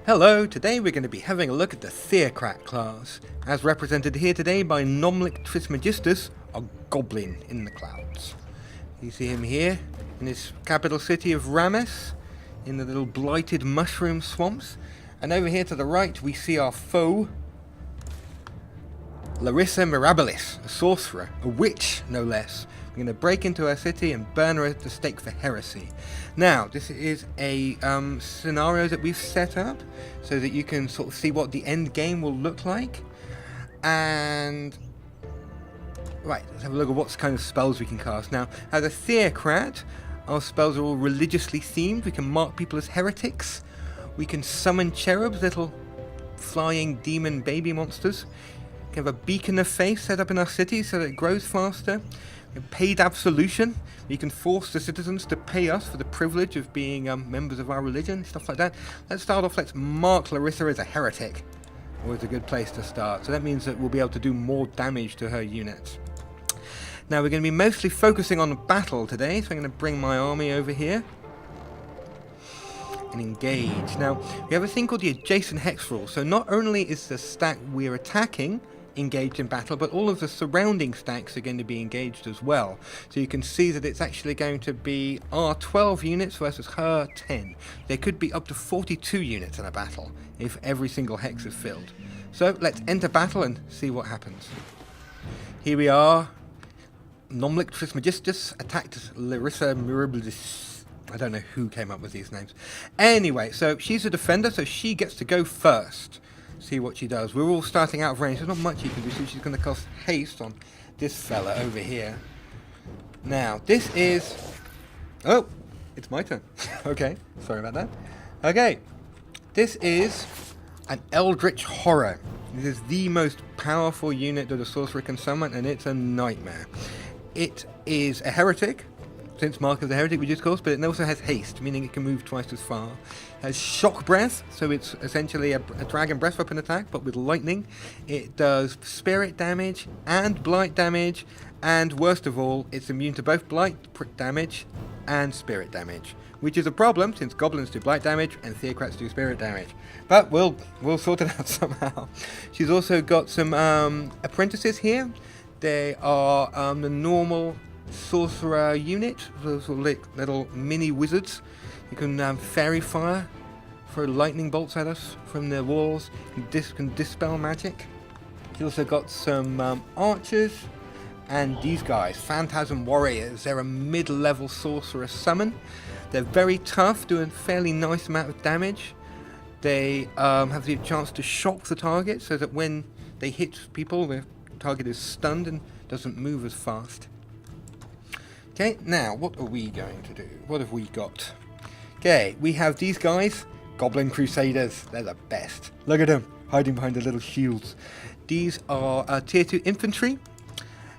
Hello, today we're going to be having a look at the Theocrat class, as represented here today by Nomlic Trismegistus, a goblin in the clouds. You see him here, in his capital city of Rames, in the little blighted mushroom swamps. And over here to the right we see our foe, Larissa Mirabilis, a sorcerer, a witch no less. We're going to break into her city and burn her at the stake for heresy. Now, this is a scenario that we've set up so that you can sort of see what the end game will look like. And right, let's have a look at what kind of spells we can cast. Now, as a Theocrat, our spells are all religiously themed. We can mark people as heretics. We can summon cherubs, little flying demon baby monsters. We can have a beacon of faith set up in our city so that it grows faster. Paid absolution. You can force the citizens to pay us for the privilege of being members of our religion, stuff like that. Let's start off, let's mark Larissa as a heretic. Always a good place to start. So that means that we'll be able to do more damage to her units. Now we're going to be mostly focusing on battle today, so I'm going to bring my army over here and engage. Now we have a thing called the adjacent hex rule. So not only is the stack we're attacking engaged in battle, but all of the surrounding stacks are going to be engaged as well. So you can see that it's actually going to be our 12 units versus her 10. There could be up to 42 units in a battle if every single hex is filled. So let's enter battle and see what happens. Here we are. Nomlic Trismegistus attacked Larissa Mirabilis. I don't know who came up with these names. Anyway, so she's a defender, so she gets to go first. See what she does. We're all starting out of range. There's not much you can do, so she's going to cast haste on this fella over here. Now, this is... Oh, it's my turn. Okay, sorry about that. Okay, this is an Eldritch Horror. This is the most powerful unit that a sorcerer can summon, and it's a nightmare. It is a heretic, since Mark of the Heretic we just called, but it also has haste, meaning it can move twice as far. It has shock breath, so it's essentially a dragon breath weapon attack, but with lightning. It does spirit damage and blight damage, and worst of all, it's immune to both blight damage and spirit damage, which is a problem since goblins do blight damage and Theocrats do spirit damage. But we'll sort it out somehow. She's also got some apprentices here. They are the normal sorcerer unit, those little mini wizards. You can fairy fire, throw lightning bolts at us from the walls, can dispel magic. You also got some archers, and these guys, Phantasm Warriors. They're a mid-level sorcerer summon. They're very tough, do a fairly nice amount of damage. They have the chance to shock the target so that when they hit people, the target is stunned and doesn't move as fast. Okay, now what are we going to do? What have we got? Okay, we have these guys, Goblin Crusaders. They're the best. Look at them, hiding behind the little shields. These are tier 2 infantry.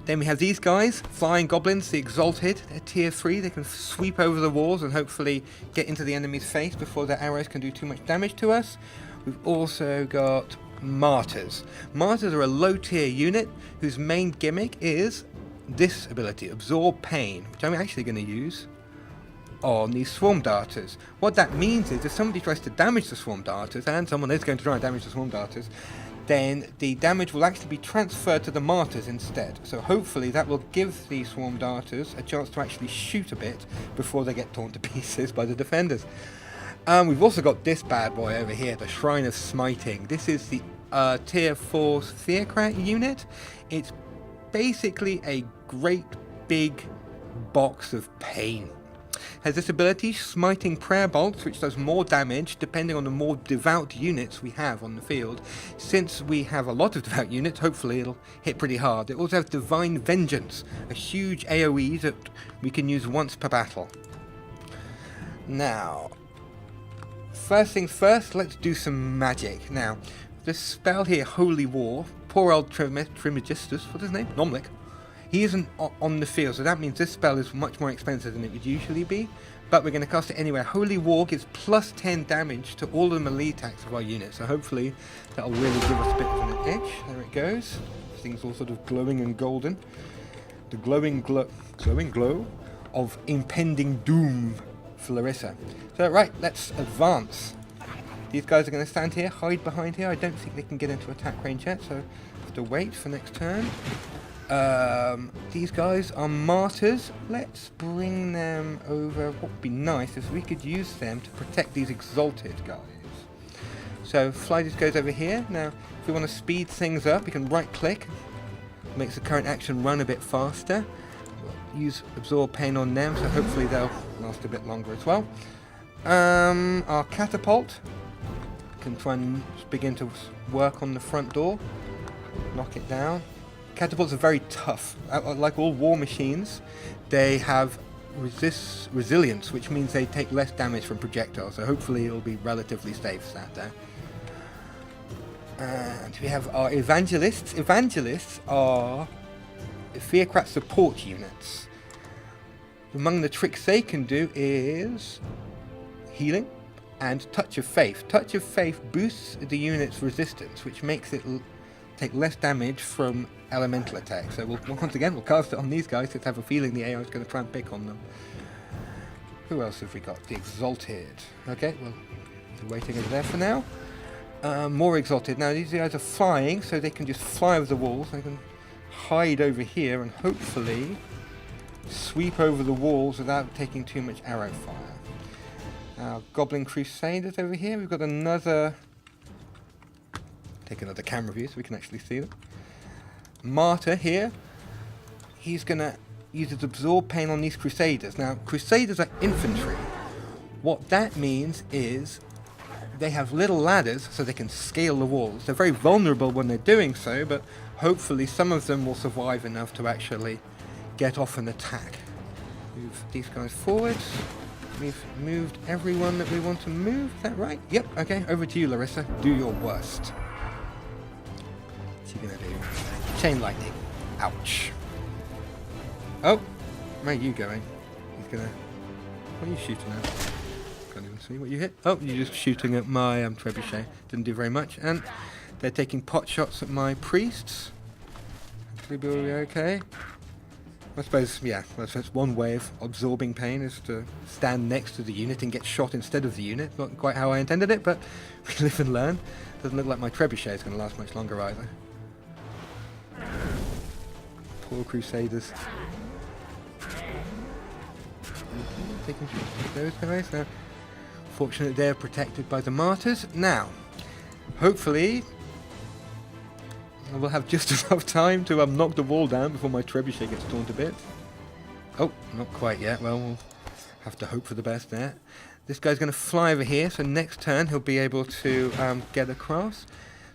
Then we have these guys, Flying Goblins, the Exalted. They're tier 3. They can sweep over the walls and hopefully get into the enemy's face before their arrows can do too much damage to us. We've also got Martyrs. Martyrs are a low tier unit whose main gimmick is this ability, Absorb Pain, which I'm actually going to use on these Swarm Darters. What that means is if somebody tries to damage the Swarm Darters, and someone is going to try and damage the Swarm Darters, then the damage will actually be transferred to the Martyrs instead. So hopefully that will give the Swarm Darters a chance to actually shoot a bit before they get torn to pieces by the defenders. We've also got this bad boy over here, the Shrine of Smiting. This is the tier 4 Theocrat unit. It's basically a great big box of pain. Has this ability, Smiting Prayer Bolts, which does more damage depending on the more devout units we have on the field. Since we have a lot of devout units, hopefully it'll hit pretty hard. It also has Divine Vengeance, a huge AoE that we can use once per battle. Now, first things first, let's do some magic. Now, this spell here, Holy War, poor old Trismegistus, what's his name? Nomlic. He isn't on the field, so that means this spell is much more expensive than it would usually be, but we're going to cast it anyway. Holy War gives plus 10 damage to all the melee attacks of our unit, so hopefully that'll really give us a bit of an edge. There it goes. This thing's all sort of glowing and golden. The glowing glow of impending doom for Larissa. So right, let's advance. These guys are going to stand here, hide behind here. I don't think they can get into attack range yet, so I have to wait for next turn. These guys are martyrs. Let's bring them over. What would be nice is we could use them to protect these exalted guys. So fly these guys over here. Now, if we want to speed things up, we can right click. Makes the current action run a bit faster. We'll use absorb pain on them, so hopefully they'll last a bit longer as well. Our catapult can try and begin to work on the front door. Knock it down. Catapults are very tough. Like all war machines, they have resilience, which means they take less damage from projectiles, so hopefully it'll be relatively safe sat there. And we have our evangelists. Evangelists are theocrat support units. Among the tricks they can do is healing and touch of faith. Touch of faith boosts the unit's resistance, which makes it take less damage from elemental attacks. So once again we'll cast it on these guys, because I have a feeling the AI is going to try and pick on them. Who else have we got? The Exalted. Okay, well, we're waiting over there for now. More Exalted. Now these guys are flying, so they can just fly over the walls. They can hide over here and hopefully sweep over the walls without taking too much arrow fire. Our Goblin Crusaders over here. We've got another... Take another camera view so we can actually see them. Martyr here. He's going to use his absorb pain on these Crusaders. Now, Crusaders are infantry. What that means is they have little ladders so they can scale the walls. They're very vulnerable when they're doing so, but hopefully some of them will survive enough to actually get off and attack. Move these guys forward. We've moved everyone that we want to move. Is that right? Yep. Okay, over to you, Larissa. Do your worst. What's he gonna do? Chain lightning. Ouch. Oh, where are you going? He's gonna... What are you shooting at? Can't even see what you hit. Oh, you're just shooting at my trebuchet. Didn't do very much. And they're taking pot shots at my priests. Hopefully we'll be okay. I suppose, yeah, that's one way of absorbing pain, is to stand next to the unit and get shot instead of the unit. Not quite how I intended it, but we live and learn. Doesn't look like my trebuchet is going to last much longer either. Poor Crusaders. Taking those guys. Now, fortunately they're protected by the martyrs. Now, hopefully I will have just enough time to knock the wall down before my trebuchet gets torn to bits. Oh, not quite yet. Well, we'll have to hope for the best there. This guy's going to fly over here, so next turn he'll be able to get across.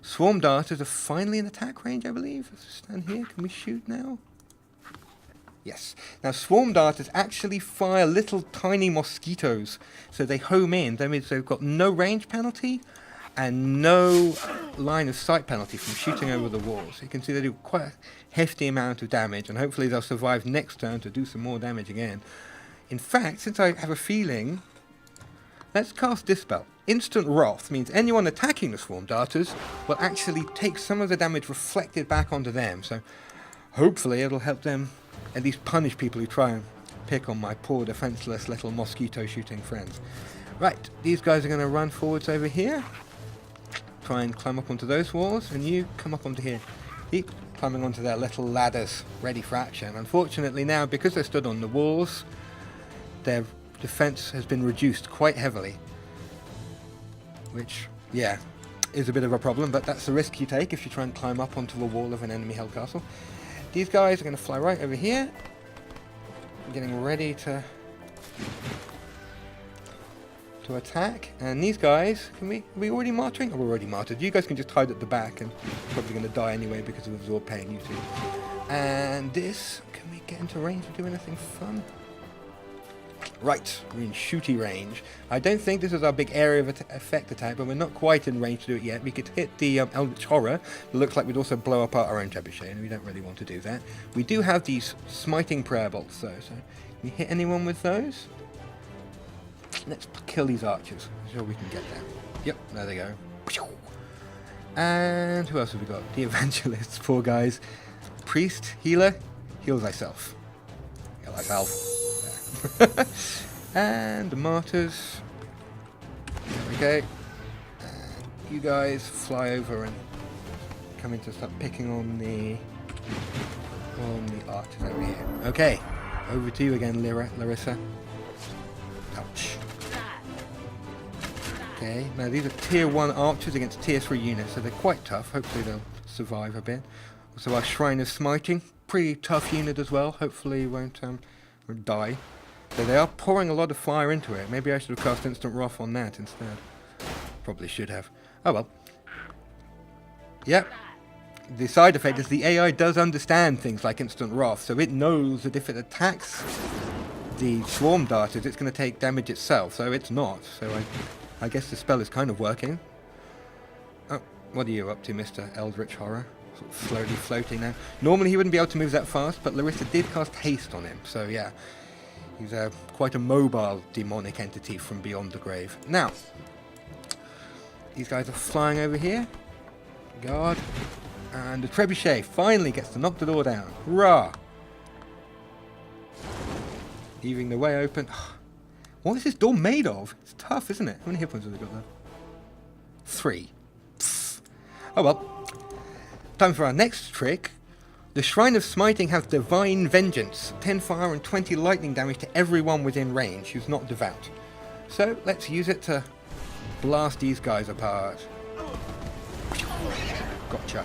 Swarm darters are finally in attack range, I believe. Let's stand here. Can we shoot now? Yes. Now, swarm darters actually fire little tiny mosquitoes, so they home in. That means they've got no range penalty and no line of sight penalty from shooting over the walls. You can see they do quite a hefty amount of damage, and hopefully they'll survive next turn to do some more damage again. In fact, since I have a feeling, let's cast Dispel. Instant Wrath means anyone attacking the Swarm Darters will actually take some of the damage reflected back onto them, so hopefully it'll help them at least punish people who try and pick on my poor defenseless little mosquito shooting friends. Right, these guys are going to run forwards over here. Try and climb up onto those walls, and you come up onto here. Keep climbing onto their little ladders, ready for action. Unfortunately now, because they're stood on the walls, their defense has been reduced quite heavily. Which, yeah, is a bit of a problem, but that's the risk you take if you try and climb up onto the wall of an enemy held castle. These guys are going to fly right over here, getting ready to attack, and these guys, are we already martyring? Oh, we're already martyred. You guys can just hide at the back, and probably going to die anyway because of absorb pain, you two. And this, can we get into range to do anything fun? Right, we're in shooty range. I don't think this is our big area of effect attack, but we're not quite in range to do it yet. We could hit the Eldritch Horror. It looks like we'd also blow up our own trebuchet, and we don't really want to do that. We do have these smiting prayer bolts, though, so can we hit anyone with those? Let's kill these archers. I'm sure we can get there. Yep, there they go. And who else have we got? The evangelists, poor guys. Priest, healer, heal thyself. Heal thyself. And the martyrs. There we go. you guys fly over and come in to start picking on the archers over here. Okay, over to you again, Larissa. Ouch. Okay, now these are tier 1 archers against tier 3 units, so they're quite tough. Hopefully they'll survive a bit. Also our Shrine of Smiting, pretty tough unit as well. Hopefully won't die. So they are pouring a lot of fire into it. Maybe I should have cast Instant Wrath on that instead. Probably should have. Oh well. Yep. The side effect is the AI does understand things like Instant Wrath, so it knows that if it attacks the Swarm Darters, it's going to take damage itself, so it's not. So I guess the spell is kind of working. Oh, what are you up to, Mr. Eldritch Horror? Sort of slowly floating now. Normally he wouldn't be able to move that fast, but Larissa did cast haste on him, so yeah. He's quite a mobile demonic entity from beyond the grave. Now, these guys are flying over here. Guard. And the trebuchet finally gets to knock the door down. Hurrah! Leaving the way open. What is this door made of? It's tough, isn't it? How many hit points have they got there? 3. Pfft. Oh well. Time for our next trick. The Shrine of Smiting has Divine Vengeance. 10 fire and 20 lightning damage to everyone within range who's not devout. So let's use it to blast these guys apart. Gotcha.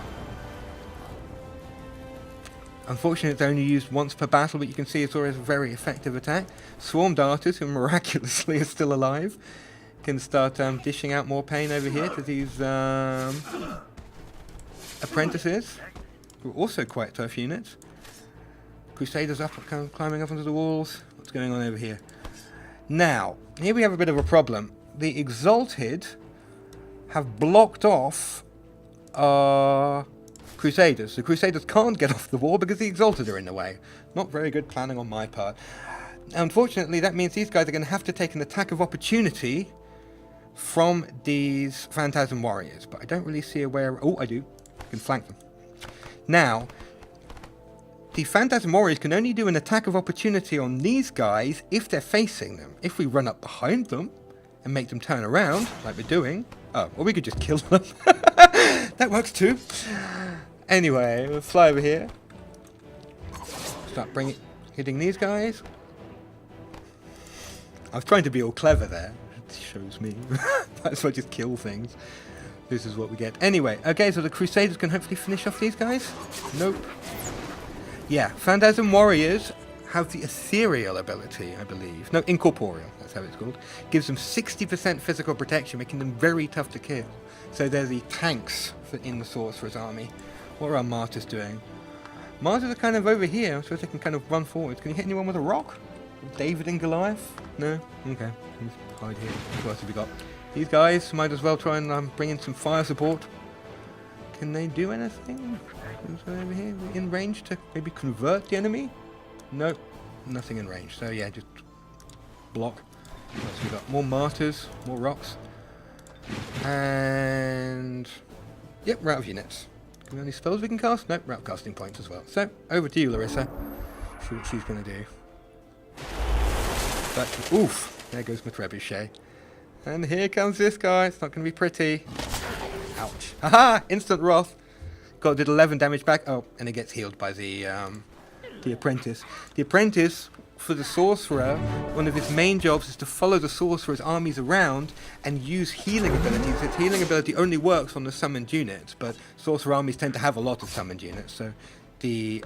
Unfortunately, it's only used once per battle, but you can see it's always a very effective attack. Swarm Darters, who miraculously are still alive, can start dishing out more pain over here to these apprentices, who are also quite tough units. Crusaders up, climbing up onto the walls. What's going on over here? Now, here we have a bit of a problem. The Exalted have blocked off our Crusaders. The Crusaders can't get off the wall because the Exalted are in the way. Not very good planning on my part. Unfortunately, that means these guys are going to have to take an attack of opportunity from these Phantasm Warriors. But I don't really see a way around. Oh, I do. I can flank them. Now, the Phantasm Warriors can only do an attack of opportunity on these guys if they're facing them. If we run up behind them and make them turn around, like we're doing... Oh, or we could just kill them. That works too. Anyway, we'll fly over here. Start hitting these guys. I was trying to be all clever there. It shows me. That's why I just kill things. This is what we get. Anyway, okay, so the Crusaders can hopefully finish off these guys. Nope. Yeah, Phantasm Warriors have the ethereal ability, I believe. No, incorporeal, that's how it's called. Gives them 60% physical protection, making them very tough to kill. So they're the tanks in the Sorcerer's army. What are our Martyrs doing? Martyrs are kind of over here, so they can kind of run forward. Can you hit anyone with a rock? David and Goliath? No? Okay, let's hide here. What else have we got? These guys might as well try and bring in some fire support. Can they do anything? Over here, in range to maybe convert the enemy? Nope, nothing in range. So yeah, just block. What else we got? More Martyrs, more rocks. And... Yep, we're out of units. Do we have any spells we can cast? Nope, we're out of casting points as well. So, over to you, Larissa. See what she's going to do. But, oof, there goes my trebuchet. And here comes this guy. It's not going to be pretty. Ouch. Haha! Instant Wrath. Did 11 damage back. Oh, and it gets healed by the Apprentice. The Apprentice, for the Sorcerer, one of his main jobs is to follow the Sorcerer's armies around and use healing abilities. Its healing ability only works on the summoned units, but Sorcerer armies tend to have a lot of summoned units, so they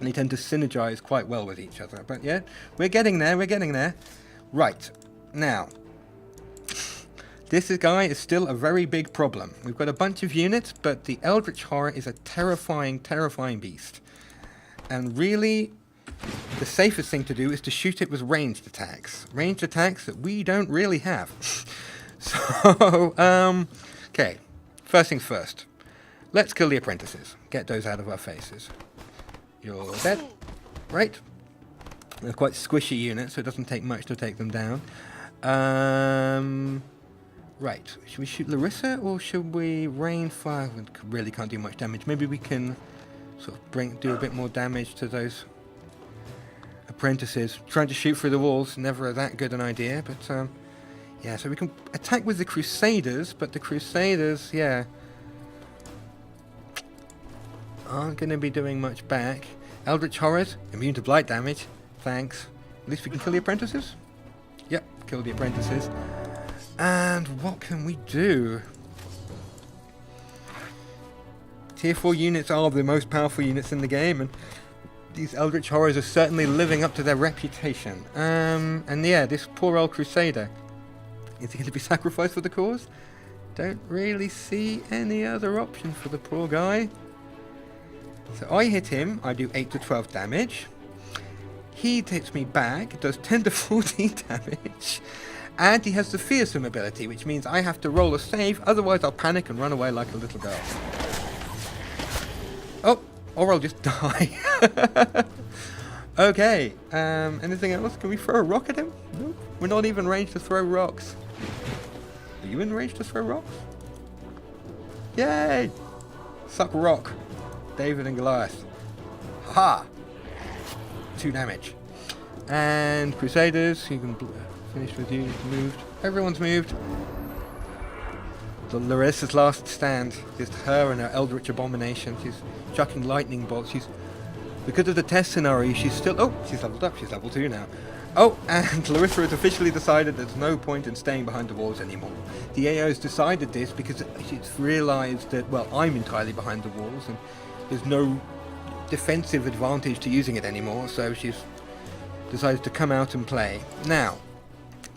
tend to synergize quite well with each other. But yeah, we're getting there. Right, now, this guy is still a very big problem. We've got a bunch of units, but the Eldritch Horror is a terrifying, terrifying beast. And really, the safest thing to do is to shoot it with ranged attacks. Ranged attacks that we don't really have. So, okay. First things first. Let's kill the apprentices. Get those out of our faces. You're dead. Right. They're quite squishy units, so it doesn't take much to take them down. Right. Should we shoot Larissa, or should we rain fire? We really can't do much damage. Maybe we can sort of do a bit more damage to those apprentices. Trying to shoot through the walls, never that good an idea, but Yeah, so we can attack with the Crusaders, but the Crusaders, yeah, aren't going to be doing much back. Eldritch Horrors, immune to blight damage. Thanks. At least we can kill the apprentices. Yep, kill the apprentices. And what can we do? Tier 4 units are the most powerful units in the game, and these Eldritch Horrors are certainly living up to their reputation. And yeah, this poor old Crusader. Is he going to be sacrificed for the cause? Don't really see any other option for the poor guy. So I hit him, I do 8 to 12 damage. He hits me back, does 10 to 14 damage. And he has the Fearsome ability, which means I have to roll a save, otherwise I'll panic and run away like a little girl. Oh, or I'll just die. Okay, anything else? Can we throw a rock at him? No, we're not even range to throw rocks. Are you in range to throw rocks? Yay! Suck rock. David and Goliath. Ha! 2 damage. And Crusaders, you can finish with you. Moved. Everyone's moved. The Larissa's last stand. Just her and her Eldritch Abomination. She's chucking lightning bolts. She's, because of the test scenario, she's still... Oh, she's leveled up. She's level 2 now. Oh, and Larissa has officially decided there's no point in staying behind the walls anymore. The AO has decided this because she's realised that, well, I'm entirely behind the walls, and there's no defensive advantage to using it anymore, so she's decided to come out and play. Now,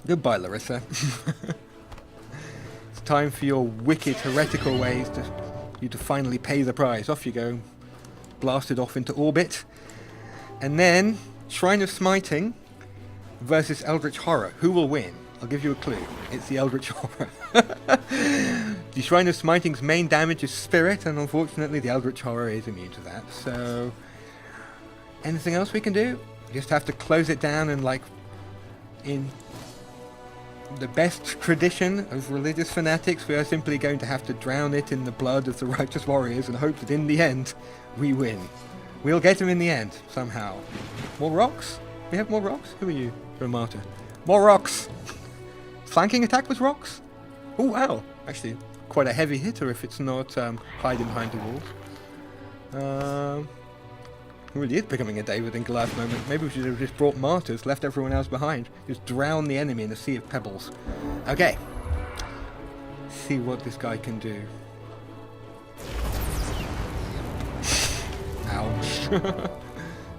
goodbye, Larissa. It's time for your wicked, heretical ways to finally pay the price. Off you go, blasted off into orbit. And then, Shrine of Smiting versus Eldritch Horror. Who will win? I'll give you a clue. It's the Eldritch Horror. The Shrine of Smiting's main damage is Spirit, and unfortunately the Eldritch Horror is immune to that. So, anything else we can do? We just have to close it down, and like in the best tradition of religious fanatics, we are simply going to have to drown it in the blood of the righteous warriors and hope that in the end we win. We'll get him in the end, somehow. More rocks? We have more rocks? Who are you? You're a martyr. More rocks! Flanking attack with rocks? Oh wow! Actually, quite a heavy hitter if it's not hiding behind the walls. Really is becoming a David and Goliath moment. Maybe we should have just brought martyrs, left everyone else behind. Just drown the enemy in a sea of pebbles. Okay. See what this guy can do. Ouch.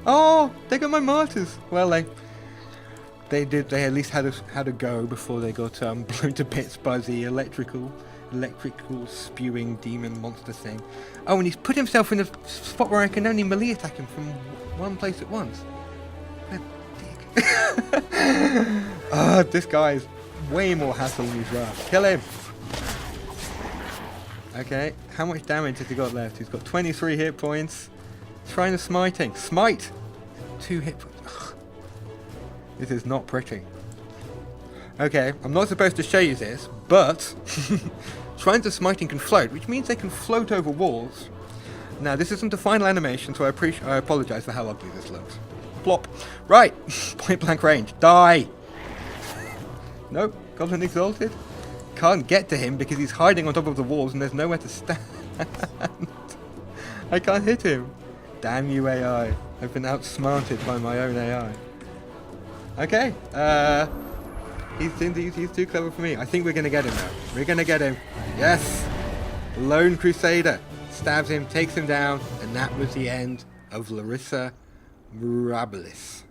Oh, they got my martyrs. Well, they did. They at least had a go before they got blown to bits by the electrical spewing demon monster thing. Oh, and he's put himself in a spot where I can only melee attack him from one place at once. What a dick. This guy is way more hassle than he's worth. Kill him. Okay, how much damage has he got left? He's got 23 hit points. Shrine of Smiting. Smite! 2 hit points. Ugh. This is not pretty. Okay, I'm not supposed to show you this, but Shrines of Smiting can float, which means they can float over walls. Now, this isn't a final animation, so I apologise for how ugly this looks. Plop. Right, point blank range. Die! Nope, Goblin Exalted. Can't get to him because he's hiding on top of the walls and there's nowhere to stand. I can't hit him. Damn you AI. I've been outsmarted by my own AI. Okay, he's too clever for me. I think we're going to get him now. We're going to get him. Yes! Lone Crusader. Stabs him, takes him down, and that was the end of Larissa Mirabilis.